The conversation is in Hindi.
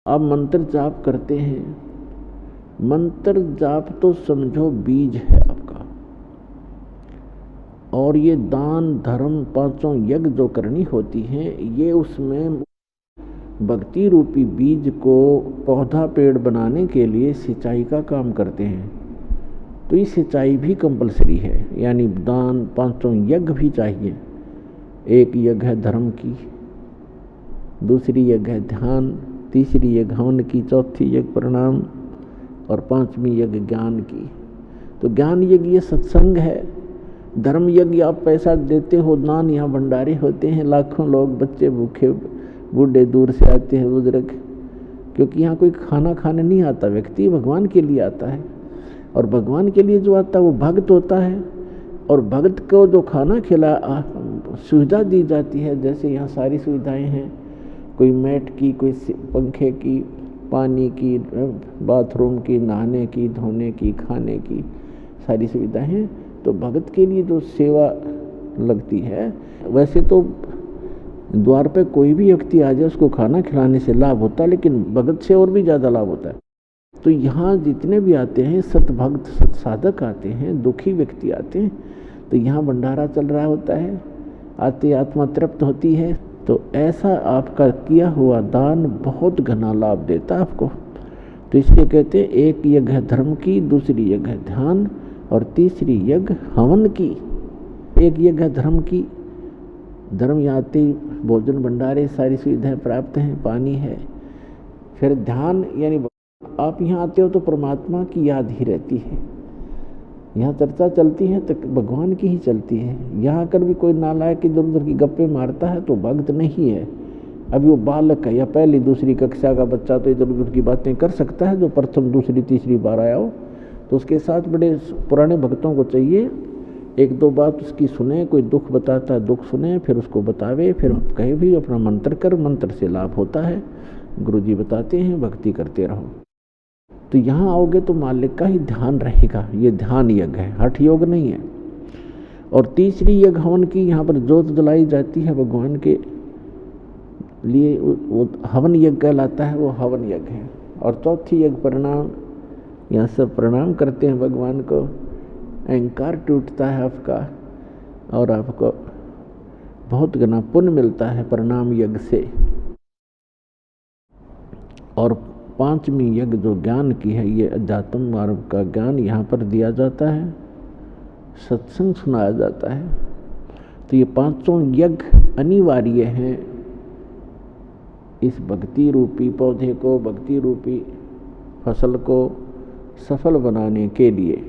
आप मंत्र जाप करते हैं, मंत्र जाप तो समझो बीज है आपका, और ये दान धर्म पांचों यज्ञ जो करनी होती हैं, ये उसमें भक्ति रूपी बीज को पौधा पेड़ बनाने के लिए सिंचाई का काम करते हैं। तो ये सिंचाई भी कंपलसरी है, यानी दान पांचों यज्ञ भी चाहिए। एक यज्ञ है धर्म की, दूसरी यज्ञ है ध्यान, तीसरी यज्ञ हवन की, चौथी यज्ञ प्रणाम, और पांचवी यज्ञ ज्ञान की। तो ज्ञान यज्ञ ये सत्संग है। धर्म यज्ञ आप पैसा देते हो, दान यहाँ भंडारे होते हैं, लाखों लोग बच्चे भूखे बूढ़े दूर से आते हैं, बुजुर्ग, क्योंकि यहाँ कोई खाना खाने नहीं आता, व्यक्ति भगवान के लिए आता है। और भगवान के लिए जो आता है वो भक्त होता है, और भक्त को जो खाना खिला सुविधा दी जाती है, जैसे यहाँ सारी सुविधाएं हैं, कोई मैट की, कोई पंखे की, पानी की, बाथरूम की, नहाने की, धोने की, खाने की सारी सुविधाएं हैं। तो भगत के लिए जो सेवा लगती है, वैसे तो द्वार पे कोई भी व्यक्ति आ जाए उसको खाना खिलाने से लाभ होता है, लेकिन भगत से और भी ज़्यादा लाभ होता है। तो यहाँ जितने भी आते हैं सतभक्त सत साधक आते हैं, दुखी व्यक्ति आते हैं, तो यहाँ भंडारा चल रहा होता है, आते आत्मा तृप्त होती है। तो ऐसा आपका किया हुआ दान बहुत घना लाभ देता है आपको। तो इसलिए कहते हैं एक यज्ञ है धर्म की, दूसरी यज्ञ है ध्यान, और तीसरी यज्ञ हवन की। एक यज्ञ है धर्म की, धर्म यहाँ आते भोजन भंडारे सारी सुविधाएं प्राप्त हैं, पानी है। फिर ध्यान, यानी आप यहाँ आते हो तो परमात्मा की याद ही रहती है, यहाँ चर्चा चलती है तो भगवान की ही चलती है। यहाँ कर भी कोई नालायक इधर उधर की गप्पे मारता है तो भक्त नहीं है, अभी वो बालक है या पहली दूसरी कक्षा का बच्चा, तो इधर उधर की बातें कर सकता है। जो प्रथम दूसरी तीसरी बार आया हो तो उसके साथ बड़े पुराने भक्तों को चाहिए, एक दो बात उसकी सुने, कोई दुख बताता है दुख सुने, फिर उसको बतावे, फिर कहे भी अपना मंत्र कर, मंत्र से लाभ होता है, गुरुजी बताते हैं, भक्ति करते रहो। तो यहाँ आओगे तो मालिक का ही ध्यान रहेगा। ये ध्यान यज्ञ है, हठ योग नहीं है। और तीसरी यज्ञ हवन की, यहाँ पर जोत जलाई जाती है भगवान के लिए, वो हवन यज्ञ कहलाता है, वो हवन यज्ञ है। और चौथी यज्ञ प्रणाम, यहाँ सब प्रणाम करते हैं भगवान को, अहंकार टूटता है आपका, और आपको बहुत घना पुण्य मिलता है प्रणाम यज्ञ से। और पांचवी यज्ञ जो ज्ञान की है, ये अध्यात्म मार्ग का ज्ञान यहाँ पर दिया जाता है, सत्संग सुनाया जाता है। तो ये पांचों यज्ञ अनिवार्य हैं इस भक्ति रूपी पौधे को, भक्ति रूपी फसल को सफल बनाने के लिए।